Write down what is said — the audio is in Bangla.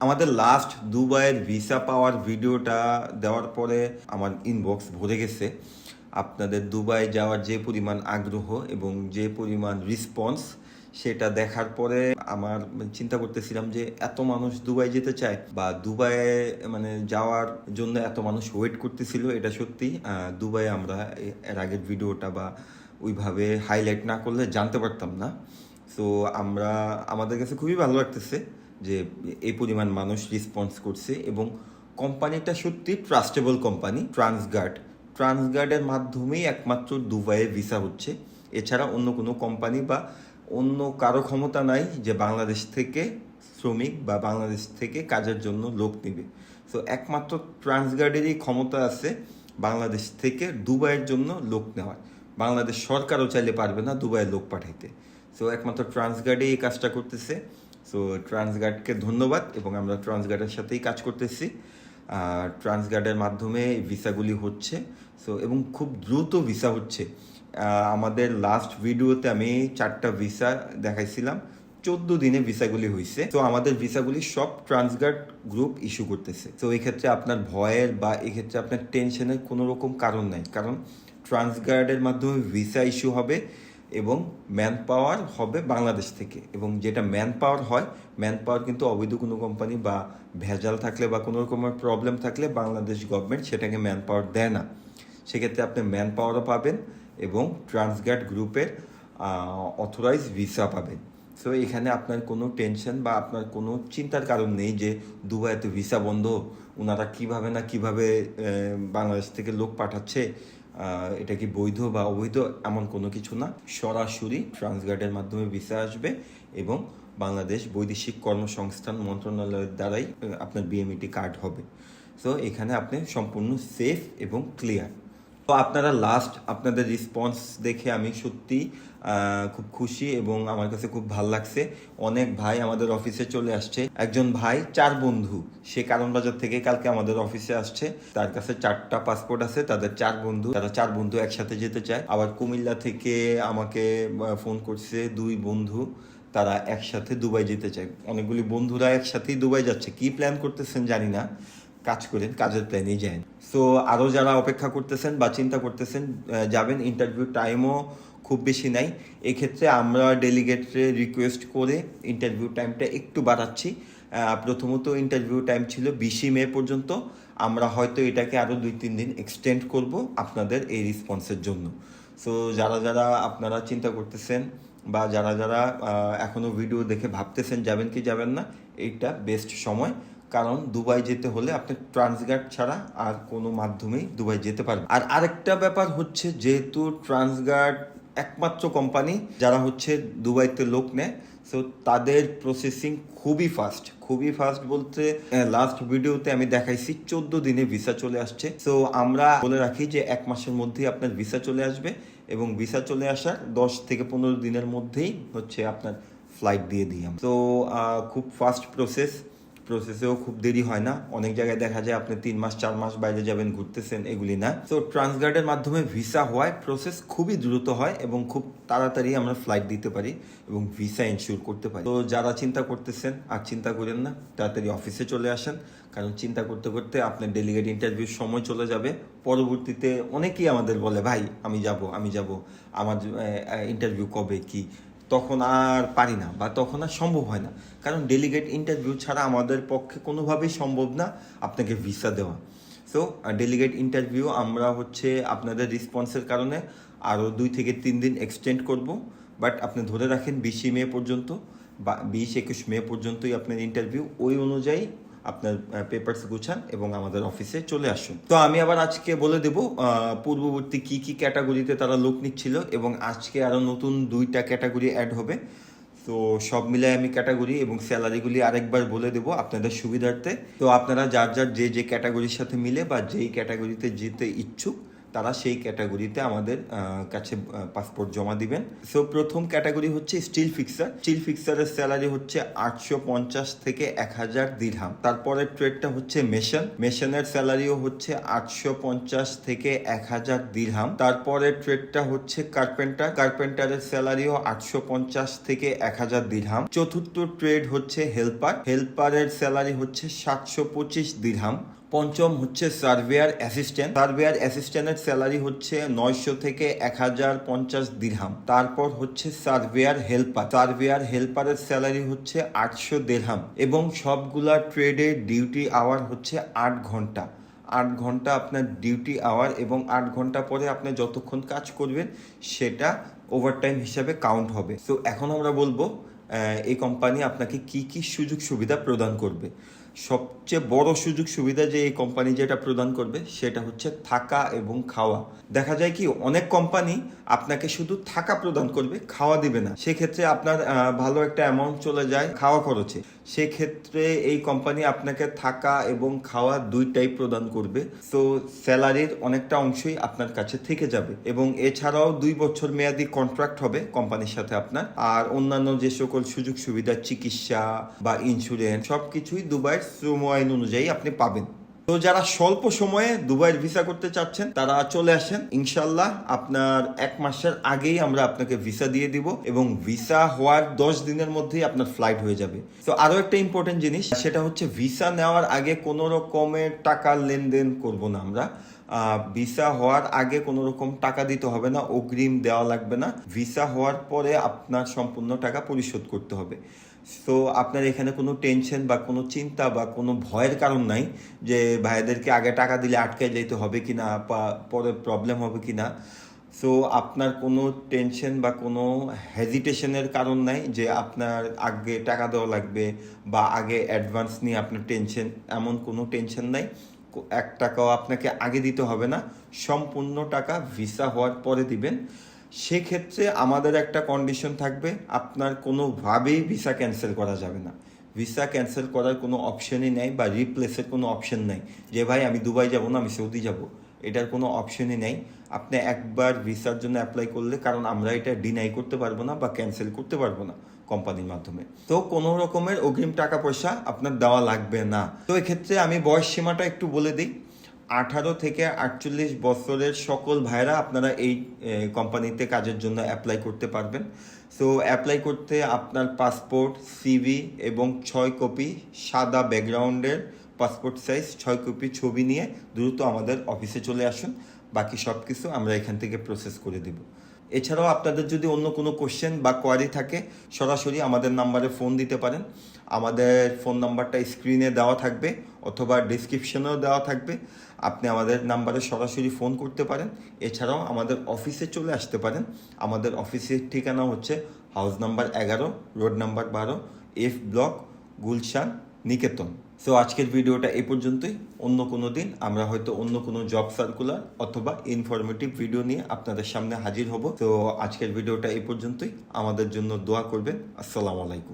আমাদের লাস্ট দুবাইয়ের ভিসা পাওয়ার ভিডিওটা দেওয়ার পরে আমার ইনবক্স ভরে গেছে। আপনাদের দুবাই যাওয়ার যে পরিমাণ আগ্রহ এবং যে পরিমাণ রেসপন্স, সেটা দেখার পরে আমার চিন্তা করতেছিলাম যে এত মানুষ দুবাই যেতে চায় বা দুবাইয়ে যাওয়ার জন্য এত মানুষ ওয়েট করতেছিল। এটা সত্যি দুবাই আমরা এর আগের ভিডিওটা বা ওইভাবে হাইলাইট না করলে জানতে পারতাম না। সো আমাদের কাছে খুবই ভালো লাগতেছে যে এই পরিমাণ মানুষ রেসপন্স করছে এবং কোম্পানিটা সত্যি ট্রাস্টেবল কোম্পানি। ট্রান্সগার্ডের মাধ্যমেই একমাত্র দুবাইয়ে ভিসা হচ্ছে। এছাড়া অন্য কোনো কোম্পানি বা অন্য কারো ক্ষমতা নাই যে বাংলাদেশ থেকে শ্রমিক বা বাংলাদেশ থেকে কাজের জন্য লোক নেবে। সো একমাত্র ট্রান্সগার্ডেরই ক্ষমতা আছে বাংলাদেশ থেকে দুবাইয়ের জন্য লোক নেওয়ার। বাংলাদেশ সরকারও চাইলে পারবে না দুবাইয়ের লোক পাঠাইতে। সো একমাত্র ট্রান্সগার্ডে এই কাজটা করতেছে। সো ট্রান্সগার্ডকে ধন্যবাদ এবং আমরা ট্রান্সগার্ডের সাথেই কাজ করতেছি। ট্রান্সগার্ডের মাধ্যমে ভিসাগুলি হচ্ছে। সো এবং খুব দ্রুত ভিসা হচ্ছে। আমাদের লাস্ট ভিডিওতে আমি 4টা ভিসা দেখাইছিলাম, 14 দিনে ভিসাগুলি হয়েছে। তো আমাদের ভিসাগুলি সব ট্রান্সগার্ড গ্রুপ ইস্যু করতেছে। তো এই ক্ষেত্রে আপনার ভয়ের বা এক্ষেত্রে আপনার টেনশনের কোনো রকম কারণ নাই, কারণ ট্রান্সগার্ডের মাধ্যমে ভিসা ইস্যু হবে এবং ম্যান পাওয়ার হবে বাংলাদেশ থেকে। এবং যেটা ম্যান পাওয়ার হয়, ম্যান পাওয়ার কিন্তু অবৈধ কোনো কোম্পানি বা ভেজাল থাকলে বা কোনো রকমের প্রবলেম থাকলে বাংলাদেশ গভর্নমেন্ট সেটাকে ম্যান পাওয়ার দেয় না। সেক্ষেত্রে আপনি ম্যান পাওয়ারও পাবেন এবং ট্রান্সগার্ড গ্রুপের অথরাইজ ভিসা পাবেন। সো এখানে আপনার কোনো টেনশন বা আপনার কোনো চিন্তার কারণ নেই যে দুবাইতে ভিসা বন্ধ, ওনারা কিভাবে না কিভাবে বাংলাদেশ থেকে লোক পাঠাচ্ছে, এটা কি বৈধ বা অবৈধ, এমন কোনো কিছু না। সরাসরি ট্রান্সগার্ডের মাধ্যমে ভিসা আসবে এবং বাংলাদেশ বৈদেশিক কর্মসংস্থান মন্ত্রণালয়ের দ্বারাই আপনার বিএমইটি কার্ড হবে। সো এখানে আপনি সম্পূর্ণ সেফ এবং ক্লিয়ার। তো আপনারা আপনাদের রেসপন্স দেখে আমি সত্যি খুব খুশি এবং আমার কাছে খুব ভালো লাগছে। অনেক ভাই আমাদের অফিসে চলে আসছে। একজন ভাই 4 বন্ধু, সে কারণ বাজার থেকে কালকে আমাদের অফিসে আসছে। তার কাছে 4টা পাসপোর্ট আছে, তাদের 4 বন্ধু, তারা 4 বন্ধু একসাথে যেতে চায়। আবার কুমিল্লা থেকে আমাকে ফোন করছে 2 বন্ধু, তারা একসাথে দুবাই যেতে চায়। অনেকগুলি বন্ধুরা একসাথেই দুবাই যাচ্ছে, কি প্ল্যান করতেছেন জানি না, কাজ করেন, কাজের প্ল্যানেই যান। সো আরও যারা অপেক্ষা করতেছেন বা চিন্তা করতেছেন যাবেন, ইন্টারভিউ টাইমও খুব বেশি নাই। এক্ষেত্রে আমরা ডেলিগেটরে রিকোয়েস্ট করে ইন্টারভিউ টাইমটা একটু বাড়াচ্ছি। প্রথমত ইন্টারভিউ টাইম ছিল 20 মে পর্যন্ত, আমরা হয়তো এটাকে আরও 2-3 দিন এক্সটেন্ড করব আপনাদের এই রেসপন্সের জন্য। সো যারা যারা আপনারা চিন্তা করতেছেন বা যারা যারা এখনও ভিডিও দেখে ভাবতেছেন যাবেন কি যাবেন না, এইটা বেস্ট সময়। কারণ দুবাই যেতে হলে আপনি ট্রান্সগার্ড ছাড়া আর কোনো মাধ্যমেই দুবাই যেতে পারবেন। আর আরেকটা ব্যাপার হচ্ছে, যেহেতু ট্রান্সগার্ড একমাত্র কোম্পানি যারা হচ্ছে দুবাইতে লোক নেয়, সো তাদের প্রসেসিং খুবই ফাস্ট বলতে লাস্ট ভিডিওতে আমি দেখাইছি 14 দিনে ভিসা চলে আসছে। সো আমরা বলে রাখি যে 1 মাসের মধ্যেই আপনার ভিসা চলে আসবে এবং ভিসা চলে আসার 10 থেকে 15 দিনের মধ্যেই হচ্ছে আপনার ফ্লাইট দিয়ে দিই। তো খুব ফাস্ট প্রসেসেও খুব দেরি হয় না। অনেক জায়গায় দেখা যায় আপনি 3 মাস 4 মাস বাইরে যাবেন ঘুরতেছেন, এগুলি না। তো ট্রান্সগার্ডের মাধ্যমে ভিসা হওয়ায় প্রসেস খুবই দ্রুত হয় এবং খুব তাড়াতাড়ি আমরা ফ্লাইট দিতে পারি এবং ভিসা ইনশিওর করতে পারি। তো যারা চিন্তা করতেছেন আর চিন্তা করেন না, তাড়াতাড়ি অফিসে চলে আসেন, কারণ চিন্তা করতে করতে আপনার ডেলিগেট ইন্টারভিউর সময় চলে যাবে। পরবর্তীতে অনেকেই আমাদের বলে, ভাই আমি যাব, আমার ইন্টারভিউ কবে কি, তখন আর পারি না বা তখন আর সম্ভব হয় না, কারণ ডেলিগেট ইন্টারভিউ ছাড়া আমাদের পক্ষে কোনোভাবেই সম্ভব না আপনাকে ভিসা দেওয়া। সো ডেলিগেট ইন্টারভিউ আমরা হচ্ছে আপনাদের রেসপন্সের কারণে আরও 2 থেকে 3 দিন এক্সটেন্ড করব। বাট আপনি ধরে রাখেন 20 মে পর্যন্ত বা 20-21 মে পর্যন্তই আপনার ইন্টারভিউ। ওই অনুযায়ী আপনার পেপারস গুছান এবং আমাদের অফিসে চলে আসুন। তো আমি আবার আজকে বলে দেব পূর্ববর্তী কি কি ক্যাটাগরিতে তারা লোক নিচ্ছিল এবং আজকে আরও নতুন 2টা ক্যাটাগরি অ্যাড হবে। তো সব মিলাই আমি ক্যাটাগরি এবং স্যালারিগুলি আরেকবার বলে দেবো আপনাদের সুবিধার্থে। তো আপনারা যার যার যে যে ক্যাটাগরির সাথে মিলে বা যেই ক্যাটাগরিতে যেতে ইচ্ছুক তারা সেই ক্যাটাগরিতে আমাদের কাছে পাসপোর্ট জমা দিবেন। সো প্রথম ক্যাটাগরি হচ্ছে স্টিল ফিক্সার। স্টিল ফিক্সারের স্যালারি হচ্ছে 850 থেকে 1000 দিরহাম। তারপরে ট্রেডটা হচ্ছে মেশনের স্যালারিও হচ্ছে 850 থেকে 1000 দিরহাম। তারপরে ট্রেডটা হচ্ছে কার্পেন্টারের স্যালারিও 850 থেকে 1000 দিরহাম। চতুর্থ ট্রেড হচ্ছে হেল্পারের স্যালারি হচ্ছে 725 দিরহাম। পঞ্চম হচ্ছে সার্ভেয়ার অ্যাসিস্ট্যান্টের স্যালারি হচ্ছে 900 থেকে 1050 দিরহাম। তারপর হচ্ছে সার্ভেয়ার হেল্পারের স্যালারি হচ্ছে 800 দিরহাম। এবং সবগুলা ট্রেডে ডিউটি আওয়ার হচ্ছে 8 ঘন্টা। 8 ঘন্টা আপনার ডিউটি আওয়ার, এবং 8 ঘন্টা পরে আপনি যতক্ষণ কাজ করবেন সেটা ওভারটাইম হিসাবে কাউন্ট হবে। সো এখন আমরা বলবো এই কোম্পানি আপনাকে কি কি সুযোগ সুবিধা প্রদান করবে। সবচেয়ে বড় সুযোগ সুবিধা যে এই কোম্পানি যেটা প্রদান করবে সেটা হচ্ছে থাকা এবং খাওয়া। দেখা যায় কি অনেক কোম্পানি আপনাকে শুধু থাকা প্রদান করবে, খাওয়া দিবে না। সেক্ষেত্রে আপনার ভালো একটা অ্যামাউন্ট চলে যায় খাওয়া খরচে। সেক্ষেত্রে এই কোম্পানি আপনাকে থাকা এবং খাওয়া দুইটাই প্রদান করবে। সো স্যালারির অনেকটা অংশই আপনার কাছে থেকে যাবে, এবং এছাড়াও 2 বছর মেয়াদি কন্ট্রাক্ট হবে কোম্পানির সাথে আপনার। আর অন্যান্য যে সকল সুযোগ সুবিধা, চিকিৎসা বা ইন্স্যুরেন্স, সবকিছুই দুবাইয়ের শ্রম আইন অনুযায়ী আপনি পাবেন। তো যারা স্বল্প সময়ে দুবাইয়ের ভিসা করতে চাচ্ছেন তারা চলে আসেন। ইনশাল্লাহ আপনার 1 মাসের আগেই আমরা আপনাকে ভিসা দিয়ে দিব, এবং ভিসা হওয়ার 10 দিনের মধ্যেই আপনার ফ্লাইট হয়ে যাবে। তো আরো একটা ইম্পর্টেন্ট জিনিস, সেটা হচ্ছে ভিসা নেওয়ার আগে কোনো রকমের টাকার লেনদেন করব না আমরা। ভিসা হওয়ার আগে কোনো রকম টাকা দিতে হবে না, অগ্রিম দেওয়া লাগবে না। ভিসা হওয়ার পরে আপনার সম্পূর্ণ টাকা পরিশোধ করতে হবে। সো আপনার এখানে কোনো টেনশন বা কোনো চিন্তা বা কোনো ভয়ের কারণ নাই যে ভাইদেরকে আগে টাকা দিলে আটকে যেতে হবে কিনা বা পরে প্রবলেম হবে কিনা। সো আপনার কোনো টেনশন বা কোনো হেজিটেশনের কারণ নাই যে আপনার আগে টাকা দেওয়া লাগবে বা আগে অ্যাডভান্স নিয়ে আপনার টেনশন, এমন কোনো টেনশন নাই। 1 টাকাও আপনাকে আগে দিতে হবে না, সম্পূর্ণ টাকা ভিসা হওয়ার পরে দিবেন। সেক্ষেত্রে আমাদের একটা কন্ডিশন থাকবে, আপনার কোনোভাবেই ভিসা ক্যান্সেল করা যাবে না। ভিসা ক্যান্সেল করার কোনো অপশনই নেই, বা রিপ্লেসের কোনো অপশন নেই যে ভাই আমি দুবাই যাব না, আমি সৌদি যাব, এটার কোনো অপশনই নেই। আপনি একবার ভিসার জন্য অ্যাপ্লাই করলে, কারণ আমরা এটা ডিনাই করতে পারবো না বা ক্যান্সেল করতে পারবো না কোম্পানির মাধ্যমে, তো কোনো রকমের অগ্রিম টাকা পয়সা আপনার দেওয়া লাগবে না। তো এক্ষেত্রে আমি বয়স সীমাটা একটু বলে দিই। 18 থেকে 48 বছরের সকল ভাইরা আপনারা এই কোম্পানিতে কাজের জন্য অ্যাপ্লাই করতে পারবেন। সো অ্যাপ্লাই করতে আপনার পাসপোর্ট, সিভি এবং 6 কপি সাদা ব্যাকগ্রাউন্ডের পাসপোর্ট সাইজ 6 কপি ছবি নিয়ে দ্রুত আমাদের অফিসে চলে আসুন। বাকি সব কিছু আমরা এখান থেকে প্রসেস করে দেব। এছাড়াও আপনাদের যদি অন্য কোনো কোশ্চেন বা কোয়ারি থাকে, সরাসরি আমাদের নাম্বারে ফোন দিতে পারেন। আমাদের ফোন নাম্বারটা স্ক্রিনে দেওয়া থাকবে অথবা ডিসক্রিপশনেও দেওয়া থাকবে। আপনি আমাদের নাম্বারে সরাসরি ফোন করতে পারেন। এছাড়াও আমাদের অফিসে চলে আসতে পারেন। আমাদের অফিসের ঠিকানা হচ্ছে house number 11, road number 12, F block, Gulshan, Niketan. So আজকের ভিডিওটা এই পর্যন্তই। অন্য কোনো দিন আমরা হয়তো অন্য কোনো জব সার্কুলার অথবা ইনফরমেটিভ ভিডিও নিয়ে আপনাদের সামনে হাজির হব। তো আজকের ভিডিওটা এই পর্যন্তই। আমাদের জন্য দোয়া করবেন। আসসালামু আলাইকুম।